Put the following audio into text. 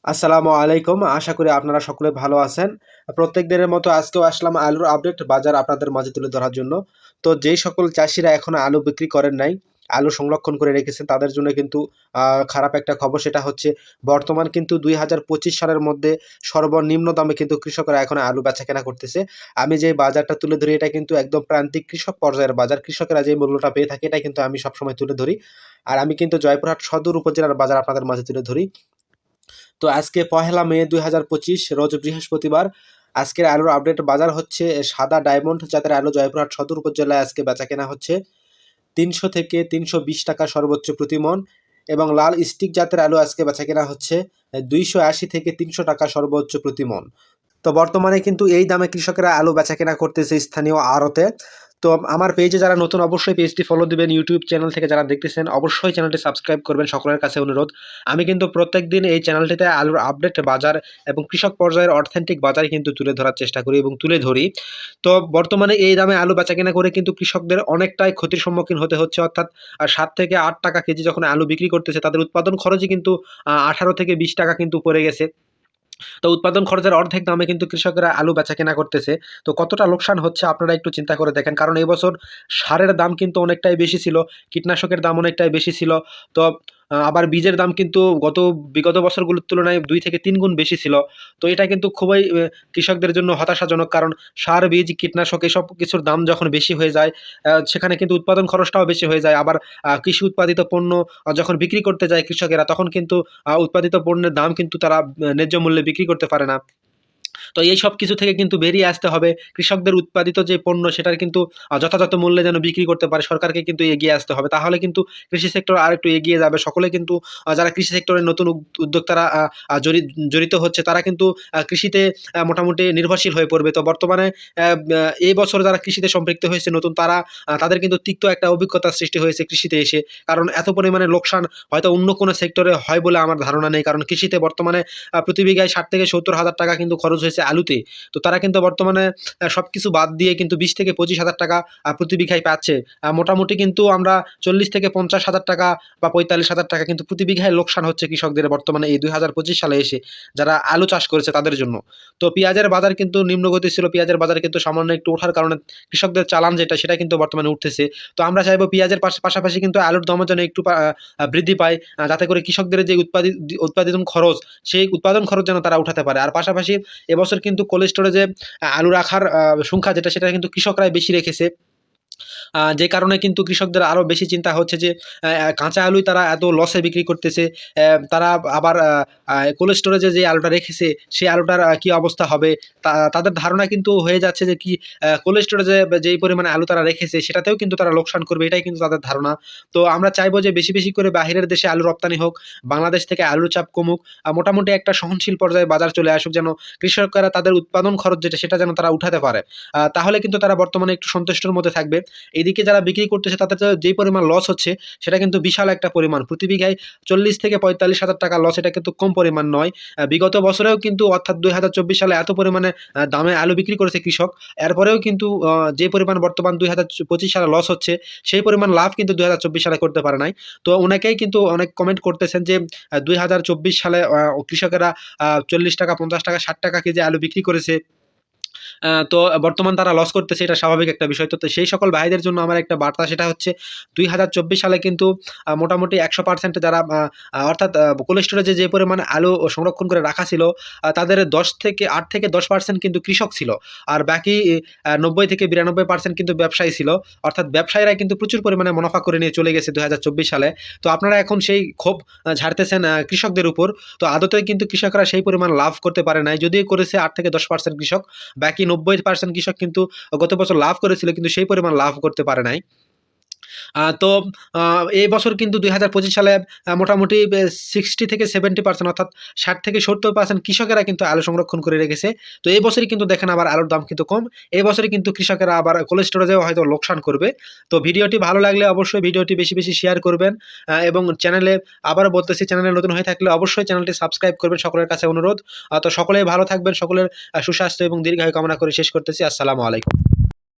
আসসালামু আলাইকুম। আশা করি আপনারা সকলে ভালো আছেন। প্রত্যেক দিনের মতো আজকেও আসলাম আলুর আপডেট বাজার আপনাদের মাঝে তুলে ধরার জন্য। তো যেই সকল চাষীরা এখনো আলু বিক্রি করেন নাই, আলু সংরক্ষণ করে রেখেছেন তাদের জন্য কিন্তু খারাপ একটা খবর, সেটা হচ্ছে বর্তমান কিন্তু ২০২৫ সালের মধ্যে সর্বনিম্ন দামে কিন্তু কৃষকরা এখন আলু বেচাকেনা করতেছে। আমি যে বাজারটা তুলে ধরি এটা কিন্তু একদম প্রান্তিক কৃষক পর্যায়ের বাজার। কৃষকেরা যে মূল্যটা পেয়ে থাকে এটা কিন্তু আমি সবসময় তুলে ধরি। আর আমি কিন্তু জয়পুরহাট সদর উপজেলার বাজার আপনাদের মাঝে তুলে ধরি। তো আজকে ১লা মে ২০২৫ রোজ বৃহস্পতিবার। আজকের আলুর আপডেট বাজার হচ্ছে সাদা ডায়মন্ড জাতের আলু জয়পুরহাট সদর উপজেলায় আজকে বেচাকেনা হচ্ছে ৩০০ থেকে ৩২০ টাকা সর্বোচ্চ প্রতি মন, এবং লাল স্টিক জাতের আলু আজকে বেচাকেনা হচ্ছে ২৮০ থেকে ৩০০ টাকা সর্বোচ্চ প্রতি মন। তো বর্তমানে কিন্তু এই দামে কৃষকেরা আলু বেচাকেনা করতেছে স্থানীয় আড়তে। তো আমার পেজে যারা নতুন অবশ্যই পেজটি ফলো দিবেন, ইউটিউব চ্যানেল থেকে যারা দেখতেছেন অবশ্যই চ্যানেলটি সাবস্ক্রাইব করবেন, সকলের কাছে অনুরোধ। আমি কিন্তু প্রত্যেক দিন এই চ্যানেলটিতে আলুর আপডেট বাজার এবং কৃষক পর্যায়ের অথেন্টিক বাজার কিন্তু তুলে ধরার চেষ্টা করি এবং তুলে ধরি। তো বর্তমানে এই দামে আলু বেচাকেনা করে কিন্তু কৃষকদের অনেকটাই ক্ষতির সম্মুখীন হতে হচ্ছে, অর্থাৎ ৭ থেকে ৮ টাকা কেজি যখন আলু বিক্রি করতেছে তাদের উৎপাদন খরচই কিন্তু ১৮ থেকে ২০ টাকা কিন্তু পড়ে গেছে। তো উৎপাদন খরচের অর্ধেক দামে কিন্তু কৃষকেরা আলু বেচাকেনা করতেছে। তো কতটা লোকসান হচ্ছে আপনারা একটু চিন্তা করে দেখেন। কারণ এই বছর সারের দাম কিন্তু অনেকটাই বেশি ছিল, কীটনাশকের দাম অনেকটাই বেশি ছিল। তো আবার বীজের দাম কিন্তু বিগত বছরগুলোর তুলনায় ২ থেকে ৩ গুণ বেশি ছিল। তো এটা কিন্তু খুবই কৃষকদের জন্য হতাশাজনক। কারণ সার, বীজ, কীটনাশক এসব কিছুর দাম যখন বেশি হয়ে যায়, সেখানে কিন্তু উৎপাদন খরচটাও বেশি হয়ে যায়। আবার কৃষি উৎপাদিত পণ্য যখন বিক্রি করতে যায় কৃষকেরা, তখন কিন্তু উৎপাদিত পণ্যের দাম কিন্তু তারা ন্যায্য মূল্যে বিক্রি করতে পারে না। তো এই সব কিছু থেকে কিন্তু বেরিয়ে আসতে হবে। কৃষকদের উৎপাদিত যে পণ্য সেটার কিন্তু যথাযথ মূল্যে যেন বিক্রি করতে পারে, সরকারকে কিন্তু এগিয়ে আসতে হবে। তাহলে কিন্তু কৃষি সেক্টর আরেকটু এগিয়ে যাবে। সকলে কিন্তু যারা কৃষি সেক্টরের নতুন উদ্যোক্তারা জড়িত হচ্ছে তারা কিন্তু কৃষিতে মোটামুটি নির্ভরশীল হয়ে পড়বে। তো বর্তমানে এই বছর যারা কৃষিতে সম্পৃক্ত হয়েছে নতুন, তারা তাদের কিন্তু তিক্ত একটা অভিজ্ঞতার সৃষ্টি হয়েছে কৃষিতে এসে। কারণ এত পরিমাণে লোকসান হয়তো অন্য কোনো সেক্টরে হয় বলে আমার ধারণা নেই। কারণ কৃষিতে বর্তমানে প্রতি বিঘায় ৬০ থেকে ৭০ হাজার টাকা কিন্তু খরচ হয়েছে আলুতে। তো তারা কিন্তু বর্তমানে সবকিছু বাদ দিয়ে কিন্তু ২০ থেকে ২৫ হাজার টাকা প্রতি বিঘায় পাচ্ছে। মোটামুটি কিন্তু আমরা ৪০ থেকে ৫০ হাজার টাকা বা ৪৫ হাজার টাকা কিন্তু প্রতি বিঘায় লোকসান হচ্ছে কৃষকদের বর্তমানে এই ২০২৫ সালে এসে, যারা আলু চাষ করেছে তাদের জন্য। তো পেঁয়াজের বাজার কিন্তু নিম্নগতি ছিল, পেঁয়াজের বাজার কিন্তু সামান্য একটু ওঠার কারণে কৃষকদের চালান যেটা সেটা কিন্তু বর্তমানে উঠতেছে। তো আমরা চাইবো পেঁয়াজের পাশাপাশি কিন্তু আলুর দামও যেন একটু বৃদ্ধি পায়, যাতে করে কৃষকদের যে উৎপাদিত খরচ, সেই উৎপাদন খরচ যেন তারা উঠাতে পারে। আর পাশাপাশি এবছর কিন্তু কোল্ড স্টোরেজে আলু রাখার সংখ্যা যেটা সেটা কিন্তু কৃষকরাই বেশি রেখেছে। যে কারণে কিন্তু কৃষকদের আরও বেশি চিন্তা হচ্ছে যে কাঁচা আলুই তারা এত লসে বিক্রি করতেছে। তারা আবার কোল্ড স্টোরেজে যে আলুটা রেখেছে সেই আলুটার কী অবস্থা হবে, তাদের ধারণা কিন্তু হয়ে যাচ্ছে যে কি কোল্ড স্টোরেজে যেই পরিমাণে আলু তারা রেখেছে সেটাতেও কিন্তু তারা লোকসান করবে, এটাই কিন্তু তাদের ধারণা। তো আমরা চাইবো যে বেশি বেশি করে বাহিরের দেশে আলু রপ্তানি হোক, বাংলাদেশ থেকে আলুর চাপ কমুক, মোটামুটি একটা সহনশীল পর্যায়ে বাজার চলে আসুক, যেন কৃষকরা তাদের উৎপাদন খরচ যেটা সেটা যেন তারা উঠাতে পারে। তাহলে কিন্তু তারা বর্তমানে একটু সন্তুষ্টর মধ্যে থাকবে। এদিকে যারা বিক্রি করতেছে তাদের তো যেই পরিমাণ লস হচ্ছে সেটা কিন্তু বিশাল একটা পরিমাণ, প্রতি বিঘায় ৪০ থেকে ৪৫ হাজার টাকা লস, এটা কিন্তু কম পরিমাণ নয়। বিগত বছরেও কিন্তু অর্থাৎ ২০২৪ সালে এত পরিমাণে দামে আলু বিক্রি করেছে কৃষক, এরপরেও কিন্তু যে পরিমাণ বর্তমান ২০২৫ সালে লস হচ্ছে সেই পরিমাণ লাভ কিন্তু ২০২৪ সালে করতে পারে নাই। তো অনেকেই কিন্তু অনেক কমেন্ট করতেছেন যে ২০২৪ সালে কৃষকেরা ৪০ টাকা, ৫০ টাকা, ৬০ টাকা কেজি আলু বিক্রি করেছে, তো বর্তমান তারা লস করতেছে, এটা স্বাভাবিক একটা বিষয়। তো সেই সকল ভাইদের জন্য আমার একটা বার্তা, সেটা হচ্ছে ২০২৪ সালে কিন্তু মোটামুটি ১০০% যারা অর্থাৎ কোল্ড স্টোরেজে যে পরিমাণে আলু সংরক্ষণ করে রাখা ছিল, তাদের ৮ থেকে ১০% কিন্তু কৃষক ছিল, আর বাকি ৯০ থেকে ৯২% কিন্তু ব্যবসায়ী ছিল। অর্থাৎ ব্যবসায়ীরা কিন্তু প্রচুর পরিমাণে মুনাফা করে নিয়ে চলে গেছে ২০২৪ সালে। তো আপনারা এখন সেই ক্ষোভ ঝাড়তেছেন কৃষকদের উপর। তো আদতে কিন্তু কৃষকরা সেই পরিমাণ লাভ করতে পারে নাই, যদিও করেছে ৮ থেকে ১০% কৃষক, বাকি ৯০% কৃষক কিন্তু গত বছর লাভ করেছিল, কিন্তু সেই পরিমাণ লাভ করতে পারে নাই। তো এই বছর কিন্তু ২০২৫ সালে মোটামুটি 60 থেকে 70% অর্থাৎ ৬০ থেকে ৭০% কৃষকেরা কিন্তু আলু সংরক্ষণ করে রেখেছে। তো এই বছরই কিন্তু দেখেন আবার আলুর দাম কিন্তু কম। এই বছরই কিন্তু কৃষকেরা আবার কোল্ড স্টোরেজেও হয়তো লোকসান করবে। তো ভিডিওটি ভালো লাগলে অবশ্যই ভিডিওটি বেশি বেশি শেয়ার করবেন, এবং চ্যানেলে আবারও বলতেছি, চ্যানেলে নতুন হয়ে থাকলে অবশ্যই চ্যানেলটি সাবস্ক্রাইব করবেন, সকলের কাছে অনুরোধ। তো সকলেই ভালো থাকবেন, সকলের সুস্বাস্থ্য এবং দীর্ঘায়ু কামনা করে শেষ করতেছি। আসসালামু আলাইকুম।